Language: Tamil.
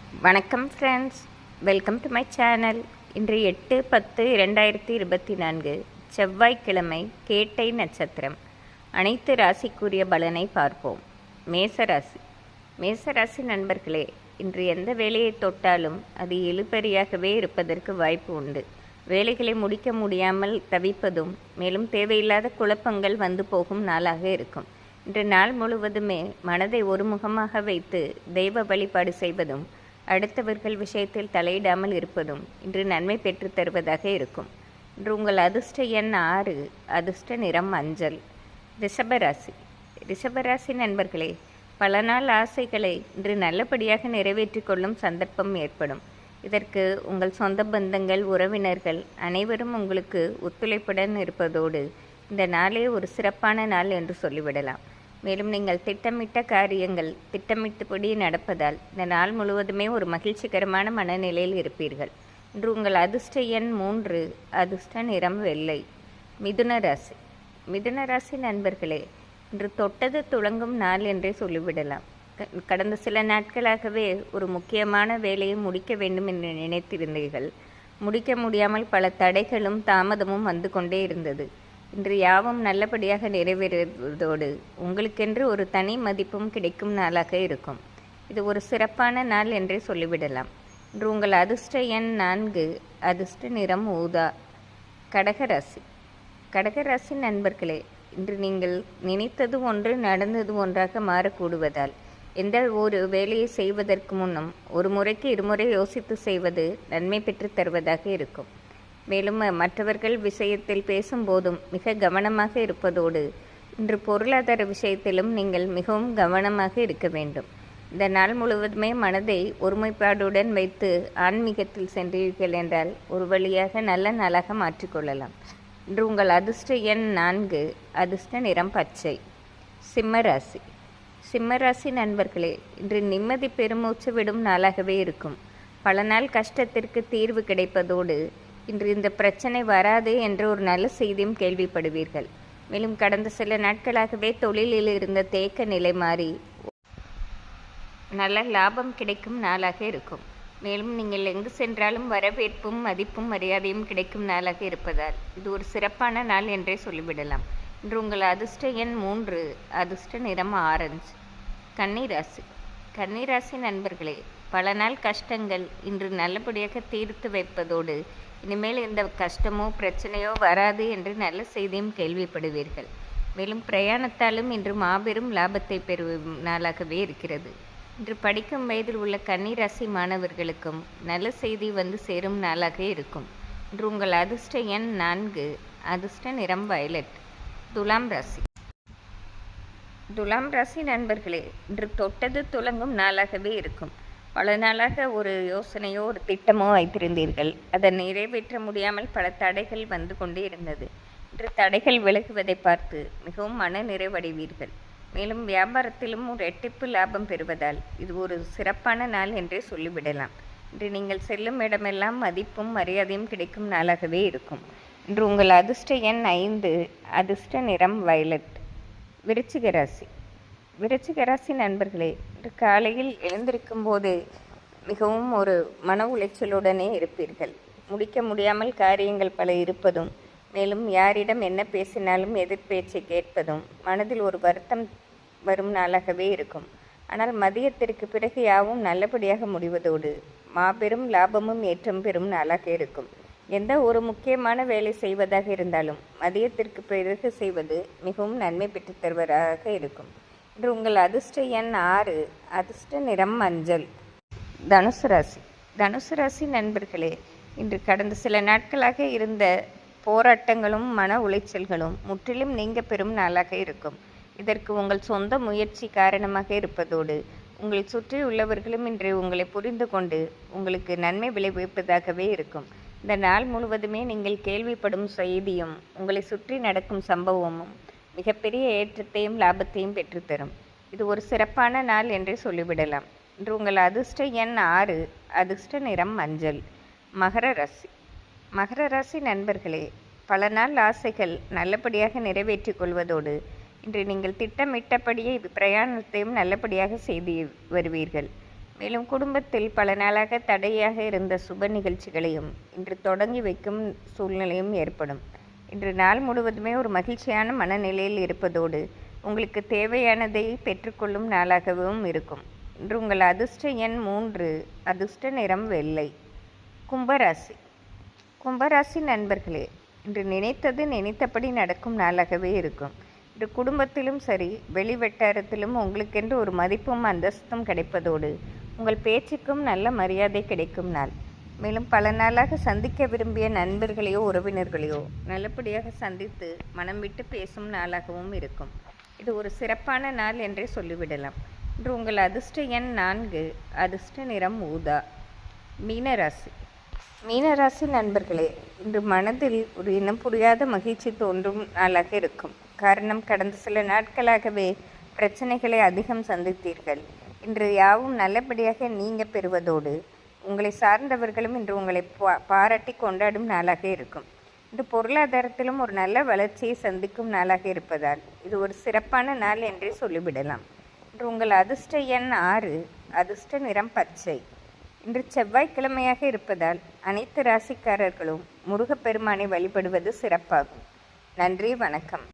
வணக்கம் friends, welcome to my channel. இன்று 8/10/2024 செவ்வாய்க்கிழமை, கேட்டை நட்சத்திரம். அனைத்து ராசிக்குரிய பலனை பார்ப்போம். மேசராசி நண்பர்களே, இன்று எந்த வேலையை தொட்டாலும் அது இழுபறியாகவே இருப்பதற்கு வாய்ப்பு உண்டு. வேலைகளை முடிக்க முடியாமல் தவிப்பதும், மேலும் தேவையில்லாத குழப்பங்கள் வந்து போகும் நாளாக இருக்கும். இன்று நாள் முழுவதுமே மனதை ஒருமுகமாக வைத்து தெய்வ வழிபாடு செய்வதும், அடுத்தவர்கள் விஷயத்தில் தலையிடாமல் இருப்பதும் இன்று நன்மை பெற்று தருவதாக இருக்கும். இன்று உங்கள் அதிர்ஷ்ட எண் 6, அதிர்ஷ்ட நிறம் மஞ்சள். ரிஷபராசி நண்பர்களே, பல நாள் ஆசைகளை இன்று நல்லபடியாக நிறைவேற்றி கொள்ளும் சந்தர்ப்பம் ஏற்படும். இதற்கு உங்கள் சொந்த பந்தங்கள், உறவினர்கள் அனைவரும் உங்களுக்கு ஒத்துழைப்புடன் இருப்பதோடு இந்த நாளே ஒரு சிறப்பான நாள் என்று சொல்லிவிடலாம். மேலும் நீங்கள் திட்டமிட்ட காரியங்கள் திட்டமிட்டபடி நடப்பதால் இந்த நாள் முழுவதுமே ஒரு மகிழ்ச்சிகரமான மனநிலையில் இருப்பீர்கள். இன்று உங்கள் அதிர்ஷ்ட எண் 3, அதிர்ஷ்ட நிறம் வெள்ளை. மிதுன ராசி நண்பர்களே, இன்று தொட்டது துளங்கும் நாள் என்றே சொல்லிவிடலாம். கடந்த சில நாட்களாகவே ஒரு முக்கியமான வேலையை முடிக்க வேண்டும் என்று நினைத்திருந்தீர்கள். முடிக்க முடியாமல் பல தடைகளும் தாமதமும் வந்து கொண்டே இருந்தது. இன்று யாவும் நல்லபடியாக நிறைவேறுவதோடு உங்களுக்கென்று ஒரு தனி மதிப்பும் கிடைக்கும் நாளாக இருக்கும். இது ஒரு சிறப்பான நாள் என்றே சொல்லிவிடலாம். இன்று உங்கள் அதிர்ஷ்ட எண் 4, அதிர்ஷ்ட நிறம் ஊதா. கடகராசி நண்பர்களே, இன்று நீங்கள் நினைத்தது ஒன்று, நடந்தது ஒன்றாக மாறக்கூடுவதால் எந்த ஒரு வேலையை செய்வதற்கு முன்னும் ஒரு முறைக்கு இருமுறை யோசித்து செய்வது நன்மை பெற்று தருவதாக இருக்கும். மேலும் மற்றவர்கள் விஷயத்தில் பேசும்போதும் மிக கவனமாக இருப்பதோடு இன்று பொருளாதார விஷயத்திலும் நீங்கள் மிகவும் கவனமாக இருக்க வேண்டும். இந்த நாள் முழுவதுமே மனதை ஒருமைப்பாடுடன் வைத்து ஆன்மீகத்தில் சென்றீர்கள் என்றால் ஒரு வழியாக நல்ல நாளாக மாற்றிக்கொள்ளலாம். இன்று உங்கள் அதிர்ஷ்ட எண் 4, அதிர்ஷ்ட நிறம் பச்சை. சிம்மராசி நண்பர்களே, இன்று நிம்மதி பெருமூச்சு விடும் நாளாகவே இருக்கும். பல நாள் கஷ்டத்திற்கு தீர்வு கிடைப்பதோடு இன்று இந்த பிரச்சனை வராது என்ற ஒரு நல்ல செய்தியும் கேள்விப்படுவீர்கள். மேலும் கடந்த சில நாட்களாகவே தொழிலில் இருந்த தேக்க நிலை மாறி நல்ல லாபம் கிடைக்கும் நாளாக இருக்கும். மேலும் நீங்கள் எங்கு சென்றாலும் வரவேற்பும் மதிப்பும் மரியாதையும் கிடைக்கும் நாளாக இருப்பதால் இது ஒரு சிறப்பான நாள் என்றே சொல்லிவிடலாம். இன்று உங்கள் அதிர்ஷ்ட எண் 3, அதிர்ஷ்ட நிறம் ஆரஞ்சு. கன்னிராசி நண்பர்களே, பல நாள் கஷ்டங்கள் இன்று நல்லபடியாக தீர்த்து வைப்பதோடு இனிமேல் எந்த கஷ்டமோ பிரச்சனையோ வராது என்று நல்ல செய்தியும் கேள்விப்படுவீர்கள். மேலும் பிரயாணத்தாலும் இன்று மாபெரும் லாபத்தை பெறும் நாளாகவே இருக்கிறது. இன்று படிக்கும் வயதில் உள்ள கன்னிராசி மாணவர்களுக்கும் நல்ல செய்தி வந்து சேரும் நாளாக இருக்கும். இன்று உங்கள் அதிர்ஷ்ட எண் 4, அதிர்ஷ்ட நிறம் வயலட். துலாம் ராசி நண்பர்களே, இன்று தொட்டது துலங்கும் நாளாகவே இருக்கும். பல நாளாக ஒரு யோசனையோ ஒரு திட்டமோ வைத்திருந்தீர்கள். அதை நிறைவேற்ற முடியாமல் பல தடைகள் வந்து கொண்டே இருந்தது. இன்று தடைகள் விலகுவதை பார்த்து மிகவும் மன நிறைவடைவீர்கள். மேலும் வியாபாரத்திலும் ஒரு ரெட்டிப்பு லாபம் பெறுவதால் இது ஒரு சிறப்பான நாள் என்றே சொல்லிவிடலாம். இன்று நீங்கள் செல்லும் இடமெல்லாம் மதிப்பும் மரியாதையும் கிடைக்கும் நாளாகவே இருக்கும். இன்று உங்கள் அதிர்ஷ்ட எண் 5, அதிர்ஷ்ட நிறம் வயலட். விருச்சிக ராசி நண்பர்களே, இன்று காலையில் எழுந்திருக்கும் போது மிகவும் ஒரு மன உளைச்சலுடனே இருப்பீர்கள். முடிக்க முடியாமல் காரியங்கள் பல இருப்பதும், மேலும் யாரிடம் என்ன பேசினாலும் எதிர்பேச்சை கேட்பதும் மனதில் ஒரு வருத்தம் வரும் நாளாகவே இருக்கும். ஆனால் மதியத்திற்கு பிறகு யாவும் நல்லபடியாக முடிவதோடு மாபெரும் லாபமும் ஏற்றம் பெறும் நாளாக இருக்கும். எந்த ஒரு முக்கியமான வேலை செய்வதாக இருந்தாலும் மதியத்திற்கு பிறகு செய்வது மிகவும் நன்மை பெற்று தருவதாக இருக்கும். இன்று உங்கள் அதிர்ஷ்ட எண் 6, அதிர்ஷ்ட நிறம் மஞ்சள். தனுசு ராசி நண்பர்களே, இன்று கடந்த சில நாட்களாக இருந்த போராட்டங்களும் மன உளைச்சல்களும் முற்றிலும் நீங்க பெறும் நாளாக இருக்கும். இதற்கு உங்கள் சொந்த முயற்சி காரணமாக இருப்பதோடு உங்கள் சுற்றி உள்ளவர்களும் இன்று உங்களை புரிந்து கொண்டு உங்களுக்கு நன்மை விளைவிப்பதாகவே இருக்கும். இந்த நாள் முழுவதுமே நீங்கள் கேள்விப்படும் செய்தியும் உங்களை சுற்றி நடக்கும் சம்பவமும் மிகப்பெரிய ஏற்றத்தையும் லாபத்தையும் பெற்றுத்தரும். இது ஒரு சிறப்பான நாள் என்றே சொல்லிவிடலாம். இன்று உங்கள் அதிர்ஷ்ட எண் 6, அதிர்ஷ்ட நிறம் மஞ்சள். மகர ராசி நண்பர்களே, பல நாள் ஆசைகள் நல்லபடியாக நிறைவேற்றிக் கொள்வதோடு இன்று நீங்கள் திட்டமிட்டபடியே பிரயாணத்தையும் நல்லபடியாக செய்து வருவீர்கள். மேலும் குடும்பத்தில் பல நாளாக தடையாக இருந்த சுப நிகழ்ச்சிகளையும் இன்று தொடங்கி வைக்கும் சூழ்நிலையும் ஏற்படும். இன்று நாள் முழுவதுமே ஒரு மகிழ்ச்சியான மனநிலையில் இருப்பதோடு உங்களுக்கு தேவையானதை பெற்றுக்கொள்ளும் நாளாகவும் இருக்கும். இன்று உங்கள் அதிர்ஷ்ட எண் 3, அதிர்ஷ்ட நிறம் வெள்ளை. கும்பராசி. கும்பராசி நண்பர்களே, இன்று நினைத்தது நினைத்தபடி நடக்கும் நாளாகவே இருக்கும். இன்று குடும்பத்திலும் சரி வெளி வட்டாரத்திலும் உங்களுக்கென்று ஒரு மதிப்பும் அந்தஸ்தும் கிடைப்பதோடு உங்கள் பேச்சுக்கும் நல்ல மரியாதை கிடைக்கும் நாள். மேலும் பல நாளாக சந்திக்க விரும்பிய நண்பர்களையோ உறவினர்களையோ நல்லபடியாக சந்தித்து மனம் விட்டு பேசும் நாளாகவும் இருக்கும். இது ஒரு சிறப்பான நாள் என்றே சொல்லிவிடலாம். இன்று உங்கள் அதிர்ஷ்ட எண் 4, அதிர்ஷ்ட நிறம் ஊதா. மீனராசி. மீனராசி நண்பர்களே, இன்று மனதில் ஒரு இனம் புரியாத மகிழ்ச்சி தோன்றும் நாளாக இருக்கும். காரணம், கடந்த சில நாட்களாகவே பிரச்சனைகளை அதிகம் சந்தித்தீர்கள். இன்று யாவும் நல்லபடியாக நீங்க பெறுவதோடு உங்களை சார்ந்தவர்களும் இன்று உங்களை பாராட்டி கொண்டாடும் நாளாக இருக்கும். இன்று பொருளாதாரத்திலும் ஒரு நல்ல வளர்ச்சியை சந்திக்கும் நாளாக இருப்பதால் இது ஒரு சிறப்பான நாள் என்றே சொல்லிவிடலாம். இன்று உங்கள் அதிர்ஷ்ட எண் 6, அதிர்ஷ்ட நிறம் பச்சை. இன்று செவ்வாய்க்கிழமையாக இருப்பதால் அனைத்து ராசிக்காரர்களும் முருகப்பெருமானை வழிபடுவது சிறப்பாகும். நன்றி, வணக்கம்.